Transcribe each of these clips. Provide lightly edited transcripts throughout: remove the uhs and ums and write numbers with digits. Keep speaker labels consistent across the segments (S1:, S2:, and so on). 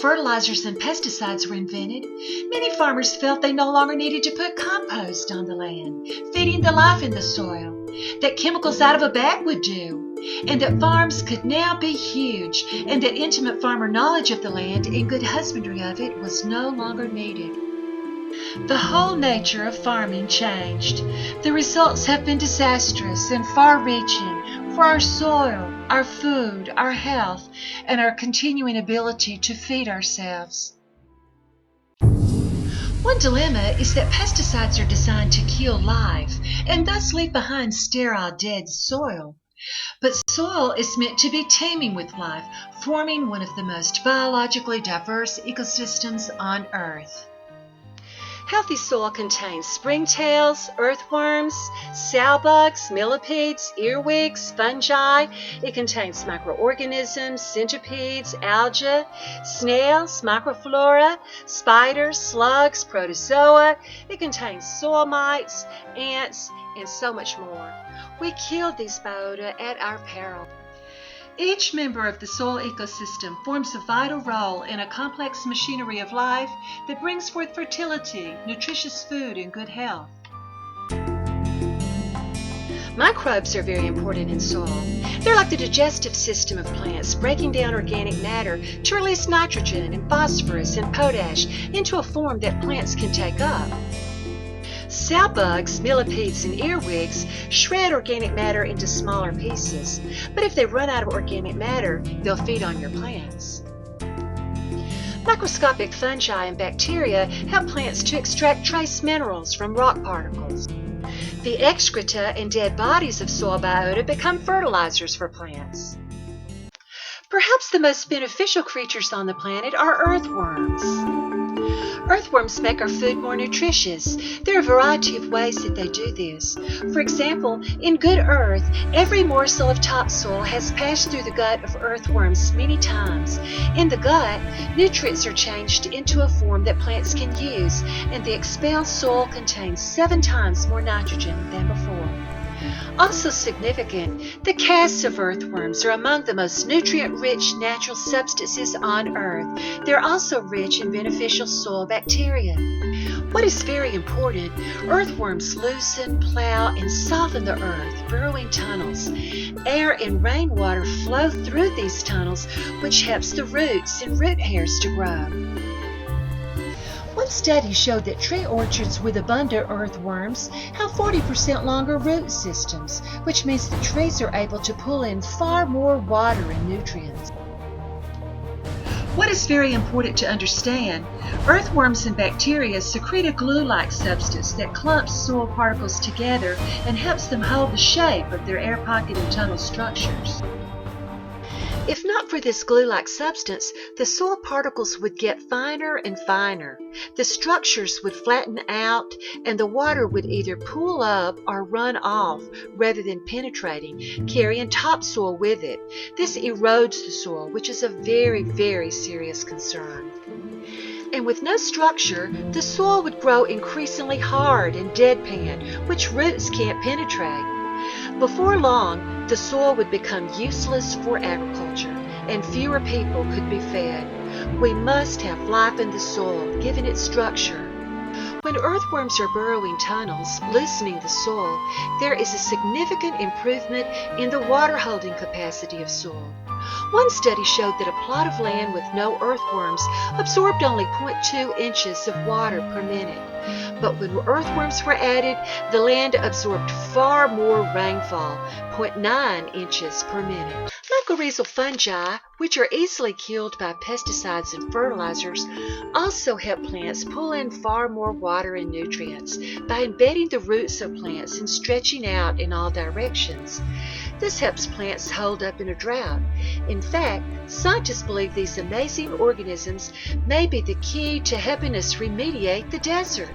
S1: fertilizers and pesticides were invented, many farmers felt they no longer needed to put compost on the land, feeding the life in the soil, that chemicals out of a bag would do, and that farms could now be huge, and that intimate farmer knowledge of the land and good husbandry of it was no longer needed. The whole nature of farming changed. The results have been disastrous and far-reaching for our soil, our food, our health, and our continuing ability to feed ourselves. One dilemma is that pesticides are designed to kill life and thus leave behind sterile, dead soil. But soil is meant to be teeming with life, forming one of the most biologically diverse ecosystems on Earth. Healthy soil contains springtails, earthworms, sow-bugs, millipedes, earwigs, fungi. It contains microorganisms, centipedes, algae, snails, microflora, spiders, slugs, protozoa. It contains soil mites, ants, and so much more. We killed these biota at our peril. Each member of the soil ecosystem forms a vital role in a complex machinery of life that brings forth fertility, nutritious food, and good health. Microbes are very important in soil. They're like the digestive system of plants, breaking down organic matter to release nitrogen and phosphorus and potash into a form that plants can take up. Sow bugs, millipedes, and earwigs shred organic matter into smaller pieces, but if they run out of organic matter, they'll feed on your plants. Microscopic fungi and bacteria help plants to extract trace minerals from rock particles. The excreta and dead bodies of soil biota become fertilizers for plants. Perhaps the most beneficial creatures on the planet are earthworms. Earthworms make our food more nutritious. There are a variety of ways that they do this. For example, in good earth, every morsel of topsoil has passed through the gut of earthworms many times. In the gut, nutrients are changed into a form that plants can use, and the expelled soil contains 7 times more nitrogen than before. Also significant, the casts of earthworms are among the most nutrient-rich natural substances on Earth. They're also rich in beneficial soil bacteria. What is very important, earthworms loosen, plow, and soften the earth, burrowing tunnels. Air and rainwater flow through these tunnels, which helps the roots and root hairs to grow. One study showed that tree orchards with abundant earthworms have 40% longer root systems, which means the trees are able to pull in far more water and nutrients. What is very important to understand, earthworms and bacteria secrete a glue-like substance that clumps soil particles together and helps them hold the shape of their air pocket and tunnel structures. If not for this glue-like substance, the soil particles would get finer and finer. The structures would flatten out, and the water would either pool up or run off rather than penetrating, carrying topsoil with it. This erodes the soil, which is a very, very serious concern. And with no structure, the soil would grow increasingly hard and deadpan, which roots can't penetrate. Before long, the soil would become useless for agriculture, and fewer people could be fed. We must have life in the soil, given its structure. When earthworms are burrowing tunnels, loosening the soil, there is a significant improvement in the water-holding capacity of soil. One study showed that a plot of land with no earthworms absorbed only 0.2 inches of water per minute. But when earthworms were added, the land absorbed far more rainfall, 0.9 inches per minute. Mycorrhizal fungi, which are easily killed by pesticides and fertilizers, also help plants pull in far more water and nutrients by embedding the roots of plants and stretching out in all directions. This helps plants hold up in a drought. In fact, scientists believe these amazing organisms may be the key to helping us remediate the desert.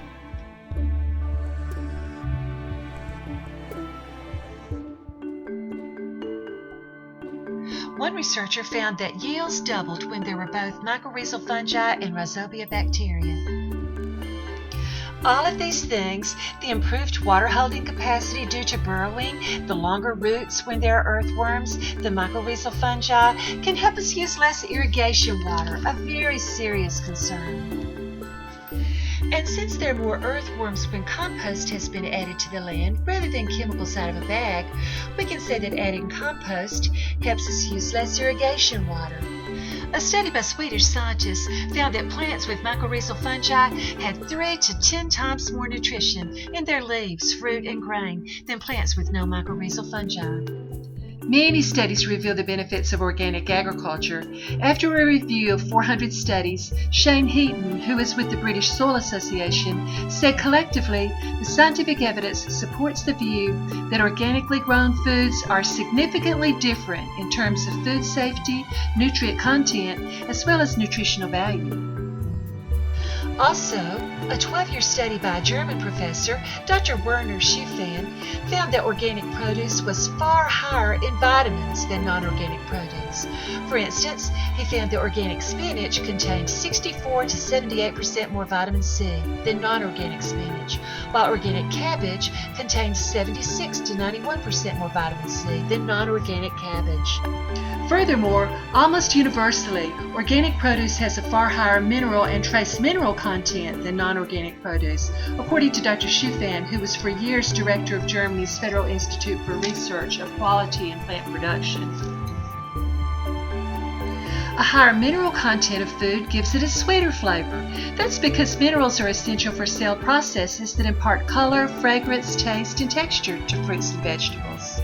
S1: One researcher found that yields doubled when there were both mycorrhizal fungi and rhizobia bacteria. All of these things, the improved water holding capacity due to burrowing, the longer roots when there are earthworms, the mycorrhizal fungi, can help us use less irrigation water, a very serious concern. And since there are more earthworms when compost has been added to the land rather than chemicals out of a bag, we can say that adding compost helps us use less irrigation water. A study by Swedish scientists found that plants with mycorrhizal fungi had 3 to 10 times more nutrition in their leaves, fruit, and grain than plants with no mycorrhizal fungi. Many studies reveal the benefits of organic agriculture. After a review of 400 studies, Shane Heaton, who is with the British Soil Association, said collectively the scientific evidence supports the view that organically grown foods are significantly different in terms of food safety, nutrient content, as well as nutritional value. Also, a 12-year study by a German professor, Dr. Werner Schufan, found that organic produce was far higher in vitamins than non-organic produce. For instance, he found that organic spinach contained 64 to 78% more vitamin C than non-organic spinach, while organic cabbage contained 76 to 91% more vitamin C than non-organic cabbage. Furthermore, almost universally, organic produce has a far higher mineral and trace mineral content than non-organic produce, according to Dr. Schufan, who was for years director of Germany's Federal Institute for Research of Quality in Plant Production. A higher mineral content of food gives it a sweeter flavor. That's because minerals are essential for cell processes that impart color, fragrance, taste, and texture to fruits and vegetables.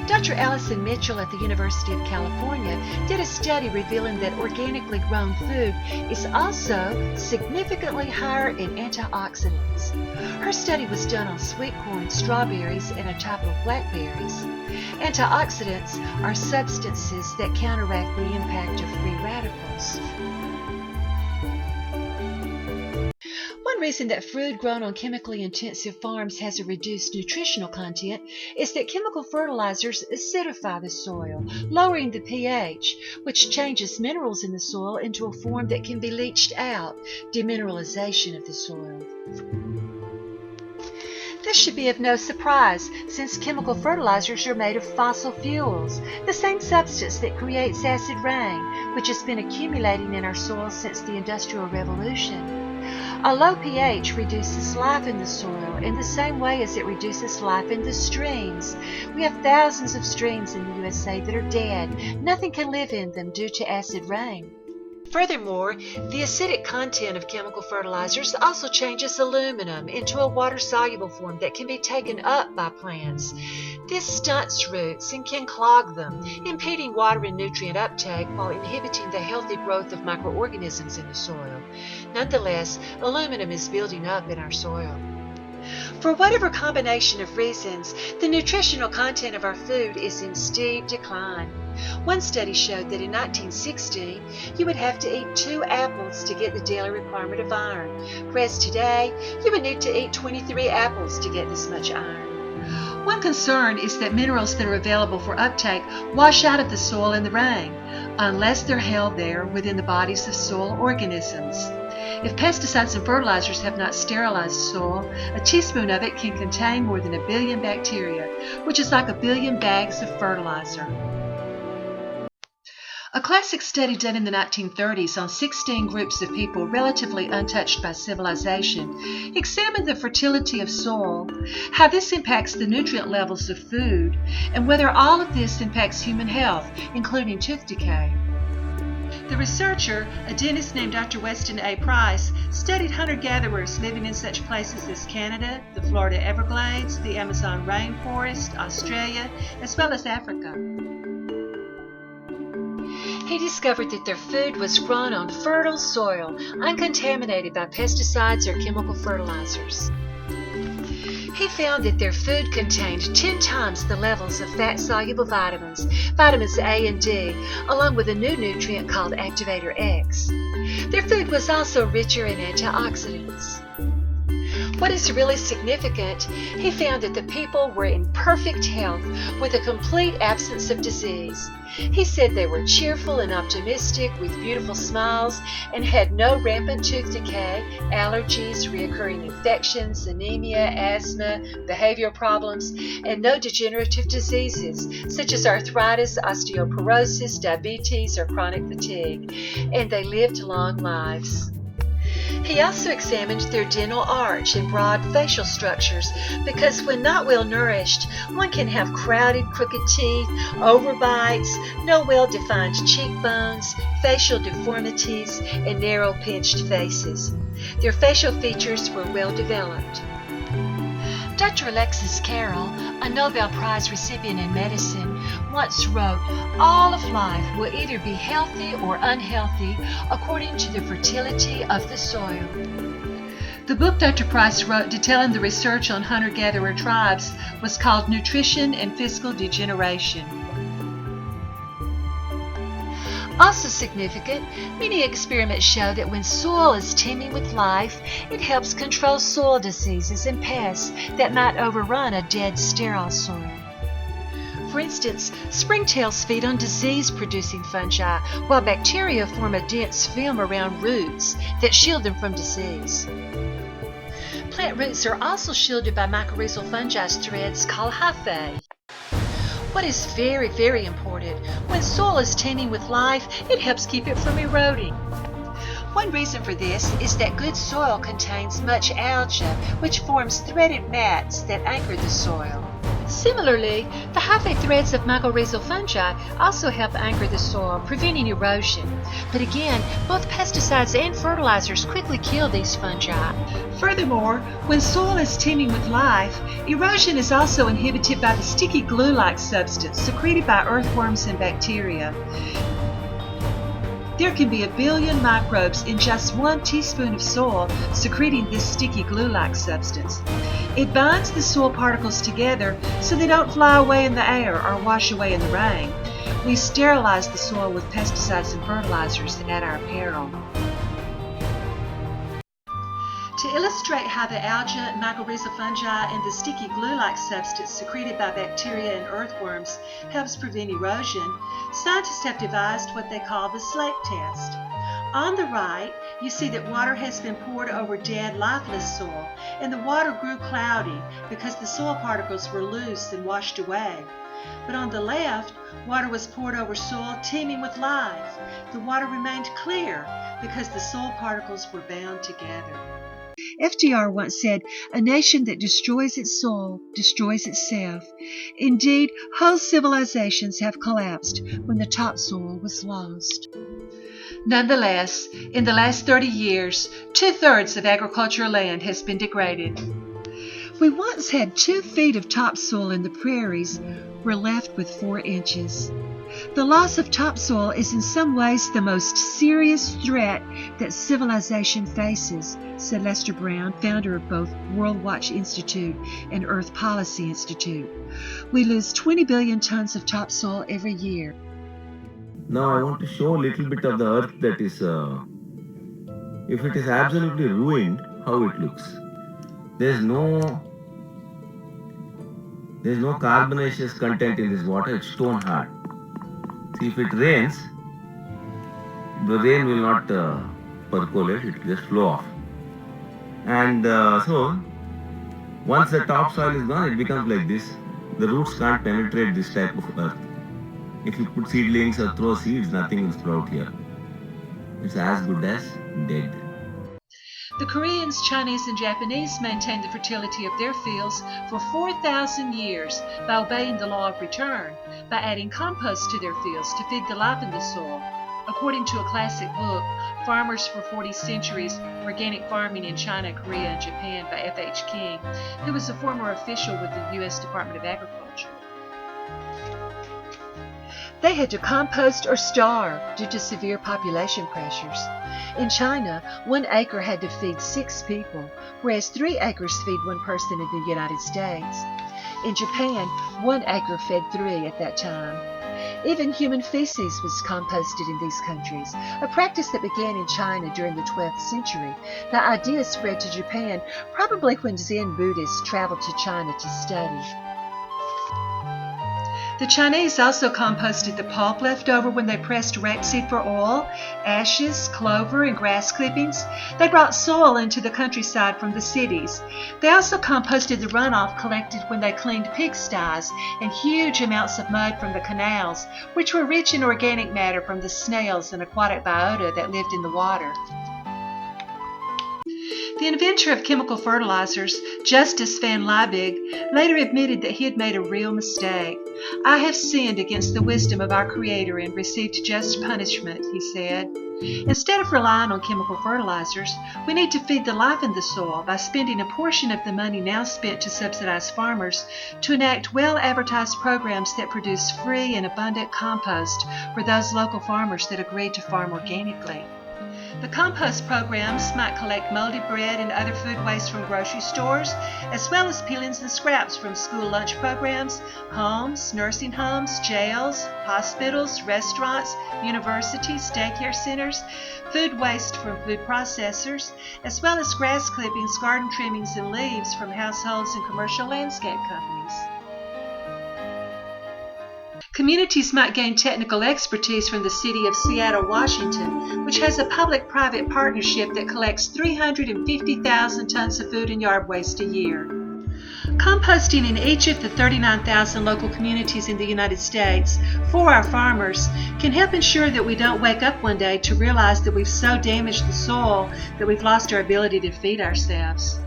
S1: Dr. Allison Mitchell at the University of California did a study revealing that organically grown food is also significantly higher in antioxidants. Her study was done on sweet corn, strawberries, and a type of blackberries. Antioxidants are substances that counteract the impact of free radicals. One reason that food grown on chemically intensive farms has a reduced nutritional content is that chemical fertilizers acidify the soil, lowering the pH, which changes minerals in the soil into a form that can be leached out, demineralization of the soil. This should be of no surprise, since chemical fertilizers are made of fossil fuels, the same substance that creates acid rain, which has been accumulating in our soil since the Industrial Revolution. A low pH reduces life in the soil in the same way as it reduces life in the streams. We have thousands of streams in the USA that are dead. Nothing can live in them due to acid rain. Furthermore, the acidic content of chemical fertilizers also changes aluminum into a water-soluble form that can be taken up by plants. This stunts roots and can clog them, impeding water and nutrient uptake while inhibiting the healthy growth of microorganisms in the soil. Nonetheless, aluminum is building up in our soil. For whatever combination of reasons, the nutritional content of our food is in steep decline. One study showed that in 1960, you would have to eat 2 apples to get the daily requirement of iron, whereas today, you would need to eat 23 apples to get this much iron. One concern is that minerals that are available for uptake wash out of the soil in the rain, unless they're held there within the bodies of soil organisms. If pesticides and fertilizers have not sterilized soil, a teaspoon of it can contain more than 1 billion bacteria, which is like 1 billion bags of fertilizer. A classic study done in the 1930s on 16 groups of people relatively untouched by civilization examined the fertility of soil, how this impacts the nutrient levels of food, and whether all of this impacts human health, including tooth decay. The researcher, a dentist named Dr. Weston A. Price, studied hunter-gatherers living in such places as Canada, the Florida Everglades, the Amazon rainforest, Australia, as well as Africa. He discovered that their food was grown on fertile soil, uncontaminated by pesticides or chemical fertilizers. He found that their food contained 10 times the levels of fat-soluble vitamins, vitamins A and D, along with a new nutrient called activator X. Their food was also richer in antioxidants. What is really significant, he found that the people were in perfect health with a complete absence of disease. He said they were cheerful and optimistic with beautiful smiles and had no rampant tooth decay, allergies, recurring infections, anemia, asthma, behavioral problems, and no degenerative diseases such as arthritis, osteoporosis, diabetes, or chronic fatigue. And they lived long lives. He also examined their dental arch and broad facial structures because when not well nourished, one can have crowded, crooked teeth, overbites, no well-defined cheekbones, facial deformities, and narrow pinched faces. Their facial features were well developed. Dr. Alexis Carrel, a Nobel Prize recipient in medicine, once wrote, "All of life will either be healthy or unhealthy according to the fertility of the soil." The book Dr. Price wrote detailing the research on hunter-gatherer tribes was called Nutrition and Physical Degeneration. Also significant, many experiments show that when soil is teeming with life, it helps control soil diseases and pests that might overrun a dead, sterile soil. For instance, springtails feed on disease-producing fungi, while bacteria form a dense film around roots that shield them from disease. Plant roots are also shielded by mycorrhizal fungi's threads called hyphae. What is very, very important, when soil is teeming with life, it helps keep it from eroding. One reason for this is that good soil contains much algae, which forms threaded mats that anchor the soil. Similarly, the hyphae threads of mycorrhizal fungi also help anchor the soil, preventing erosion. But again, both pesticides and fertilizers quickly kill these fungi. Furthermore, when soil is teeming with life, erosion is also inhibited by the sticky glue-like substance secreted by earthworms and bacteria. There can be 1 billion microbes in just 1 teaspoon of soil secreting this sticky glue-like substance. It binds the soil particles together so they don't fly away in the air or wash away in the rain. We sterilize the soil with pesticides and fertilizers at our peril. To illustrate how the algae, mycorrhizal fungi, and the sticky glue-like substance secreted by bacteria and earthworms helps prevent erosion, scientists have devised what they call the slate test. On the right, you see that water has been poured over dead, lifeless soil, and the water grew cloudy because the soil particles were loose and washed away. But on the left, water was poured over soil teeming with life. The water remained clear because the soil particles were bound together. FDR once said, "A nation that destroys its soil destroys itself." Indeed, whole civilizations have collapsed when the topsoil was lost. Nonetheless, in the last 30 years, 2/3 of agricultural land has been degraded. We once had 2 feet of topsoil in the prairies. We're left with 4 inches. The loss of topsoil is in some ways the most serious threat that civilization faces, said Lester Brown, founder of both World Watch Institute and Earth Policy Institute. We lose 20 billion tons of topsoil every year.
S2: Now I want to show a little bit of the earth that is, if it is absolutely ruined, how it looks. There's no carbonaceous content in this water, it's stone hard. See, if it rains, the rain will not percolate, it will just flow off. And so, once the topsoil is gone, it becomes like this. The roots can't penetrate this type of earth. If you put seedlings or throw seeds, nothing will sprout here. It's as good as dead.
S1: The Koreans, Chinese, and Japanese maintained the fertility of their fields for 4,000 years by obeying the law of return, by adding compost to their fields to feed the life in the soil. According to a classic book, Farmers for 40 Centuries, Organic Farming in China, Korea, and Japan by F.H. King, who was a former official with the U.S. Department of Agriculture. They had to compost or starve due to severe population pressures. In China, 1 acre had to feed 6 people, whereas 3 acres feed 1 person in the United States. In Japan, 1 acre fed 3 at that time. Even human feces was composted in these countries, a practice that began in China during the 12th century. The idea spread to Japan probably when Zen Buddhists traveled to China to study. The Chinese also composted the pulp left over when they pressed rapeseed for oil, ashes, clover, and grass clippings. They brought soil into the countryside from the cities. They also composted the runoff collected when they cleaned pigsties and huge amounts of mud from the canals, which were rich in organic matter from the snails and aquatic biota that lived in the water. The inventor of chemical fertilizers, Justus van Liebig, later admitted that he had made a real mistake. "I have sinned against the wisdom of our Creator and received just punishment," he said. Instead of relying on chemical fertilizers, we need to feed the life in the soil by spending a portion of the money now spent to subsidize farmers to enact well-advertised programs that produce free and abundant compost for those local farmers that agreed to farm organically. The compost programs might collect moldy bread and other food waste from grocery stores, as well as peelings and scraps from school lunch programs, homes, nursing homes, jails, hospitals, restaurants, universities, daycare centers, food waste from food processors, as well as grass clippings, garden trimmings, and leaves from households and commercial landscape companies. Communities might gain technical expertise from the city of Seattle, Washington, which has a public-private partnership that collects 350,000 tons of food and yard waste a year. Composting in each of the 39,000 local communities in the United States for our farmers can help ensure that we don't wake up one day to realize that we've so damaged the soil that we've lost our ability to feed ourselves.